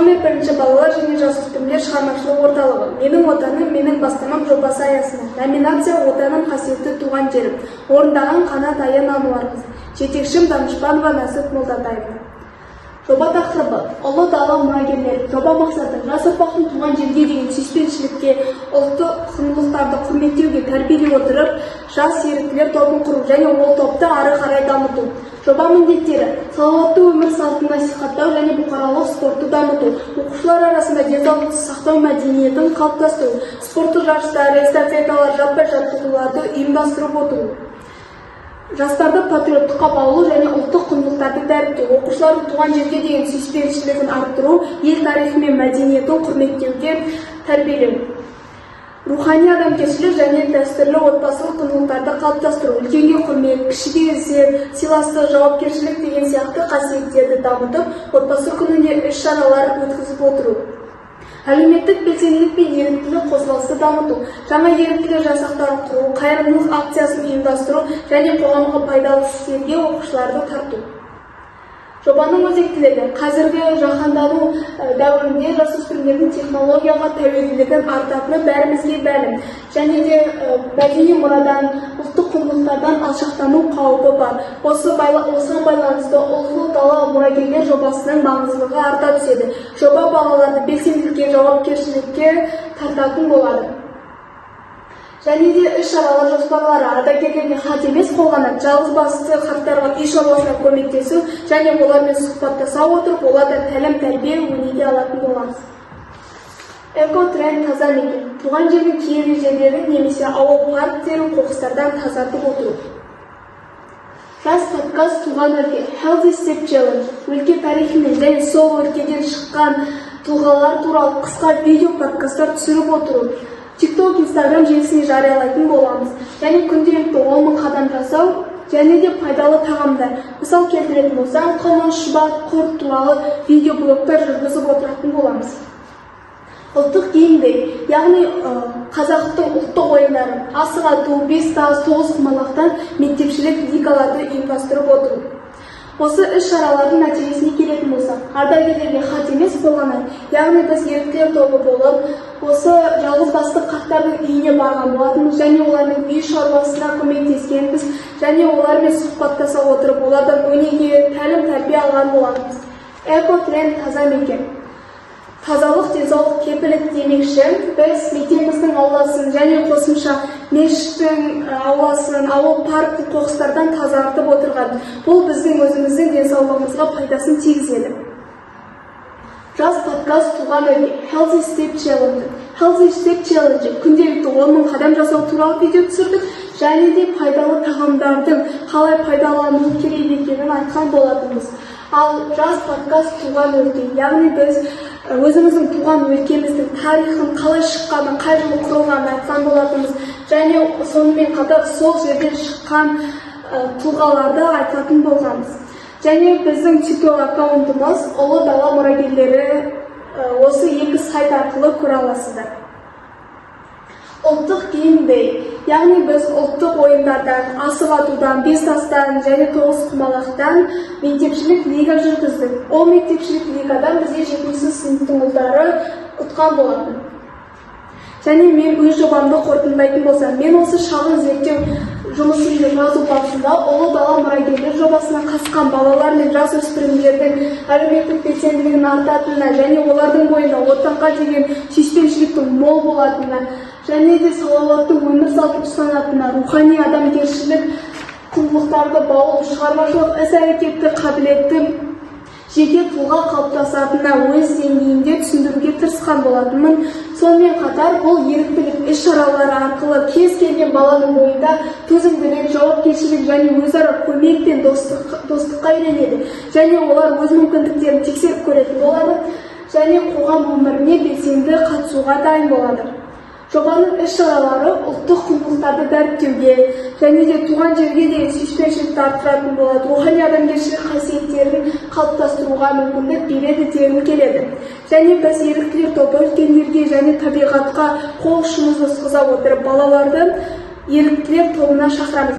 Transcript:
Мұхаммед I балалар және жасөспірімдер шығармашылық орталығы «Менің отаным, менің бастамам» жобасы аясында номинация «Отаным қасиетті туған жерім» орындаған Қанат Аян Ануарқызы, жетекшім Данышпанова Насып Молдатаева. Жоба тақырыбы «Ұлы дала мұрагерлері». Жоба мақсаты жас ұрпақтың туған жерге деген сүйіспеншілікке, ұлттық құндылықтарды құрметтеуге тәрбиелей отырып, жас еріктілер тобын құру және ол топты ары қарай дамыту. Жоба міндеттері салауатты өмір салтын насихаттау және бұқаралық спортты дамыту, оқушылар арасында денсаулықты сақтау мәдениетін қалыптастыру, спорттық жарыстар, эстафеталар, жаппай жаттығуларды ұйымдастырып отыру. Жастарды патриоттыққа баулу және ұлттық құндылықтарды дәріптеу, оқушылардың туған жерге деген сүйіспеншілігін арттыру, ел тарихы мен мәдениетін құрметтеуге тәрбиелеу. Рухани адамгершілік және дәстүрлі отбасылық құндылықтарды қалыптастыру, үлкенге құрмет, кішіге ізет, сыйластық, жауапкершілік деген сияқты қасиеттерді дамытып, отбасы күнінде іс-шаралар өткізіп отыру. Әлеуметтік белсенділік пен еріктілік қозғалысты дамыту, жаңа еріктілер жасақтарын құру, қайырымдылық акциясын ұйымдастыру және қоғамға пайдалы істерге оқушыларды тарту. Жобаның өзектілігі қазіргі жаһандану дәуірінде жасөспірімдердің технологияға тәуелділігін артатыны бәрімізге мәлім, және де мәдени мұрадан, ұлттық құндылықтардан алшақтану қаупі бар. Осыған байланысты ұлы дала мұрагерлер жобасының маңыздылығы арта түседі. Жоба балаларды белсенділікке, жауапкершілікке тартатын болады. Және де іс-шаралар жоспарлары ардагерлерге хат емес қолғанат, жалғыз басты қарттарға үй шаруасына көмектесу және олармен сұхбаттаса отырып, олардан тәлім-тәрбие өнеге алатын боламыз. Эко-тренд таза мекен. Туған жердің киелі жерлерін немесе ауыл парктерін қоқыстардан тазартып отыру. Жас подкаст туған өлке Healthy Step Challenge. Өлке тарихымен және сол өлкеден шыққан тұлғалар туралы қысқа видео подкасттар түсіріп отыру. TikTok, Instagram желісіне жариялайтын боламыз. Және күнделікті 10 000 қадам жасау және де пайдалы тағамдар. Мысал келтіретін болсам, құман, шұбат, құрт туралы видеоблогтар жүргізіп отыратын боламыз. Ұлттық геймдей, яғни қазақтың ұлттық ойындарын, асық ату, бес тас, тоғыз құмалақтан мектепшілік лигаларды ұйымдастырып отыру. Осы іс-шаралардың нәтижесіне келетін болсақ, ардагерлерге хат емес қолғанат, яғни біз еріктілер тобы болып, осы жалғыз басты қарттардың үйіне барған болатынбыз және олардың үй шаруасына көмектескенбіз және олармен сұхбаттаса отырып, олардан өнеге, тәлім-тәрбие алған болатынбыз. Эко-тренд таза мекен. Тазалық, денсаулық, кепілік демекші, біз мектебіміздің ауласын және қосымша мешіттің ауласын, ауыл парктің қоқыстардан тазартып отырған. Бұл біздің өзіміздің денсаулығымызға пайдасын тигізеді. Жас подкаст туған өлке Healthy Step Challenge. Healthy Step Challenge күнделікті 10 000 қадам жасау туралы видео түсірдік және де пайдалы тағамдардың қалай пайдаланылу керек екенін айтқан болатынбыз. Ал жас подкаст туған өлке, яғни біз өзіміздің туған өлкеміздің тарихын қалай шыққанын, қай жылы құрылғанын айтқан болатынбыз және сонымен қатар сол жерден шыққан тұлғаларды айтатын болғанбыз. Және біздің TikTok аккаунтымыз ұлы дала мұрагерлері осы екі сайт арқылы көре аласыздар. Ұлттық геймдей, яғни біз ұлттық ойындардан, асық атудан, бес тастан және тоғыз құмалақтан мектепшілік лига жүргіздік. Ол мектепшілік лигадан бізге 7-ші сыныптың ұлдары ұтқан болатын. Және мен өз жобамды қорытындылайтын болсам, мен осы шағын зерттеу жұмысымды жазу барысында ұлы дала мұрагерлер жобасына қатысқан балалар мен жасөспірімдердің әлеуметтік белсенділігін артатынына және олардың бойында отанға деген сүйіспеншіліктің мол болатынына және де салауатты өмір салтын ұстанатынына, рухани адамгершілік құндылықтарды баулу, шығармашылық іс-әрекетті қабілетті жеке тұлға қалыптасатынына өз деңгейінде түсіндіруге тырысқан болатынмын. Сонымен қатар бұл еріктілік іс-шаралары арқылы кез келген баланың бойында төзімділік, жауапкершілік және өзара көмек пен достыққа үйренеді және олар өз мүмкіндіктерін тексеріп көретін болады және қоғам өміріне белсенді қатысуға дайын болады. Жобаның іс-шаралары ұлттық құндылықтарды дәріптеуге және де туған жерге деген сүйіспеншілікті арттыратын болады, рухани адамгершілік қасиеттерін қалыптастыруға мүмкіндік береді дегім келеді. Және біз еріктілер тобы үлкендерге және табиғатқа қол ұшымызды соза отырып балаларды еріктілер тобына шақырамыз.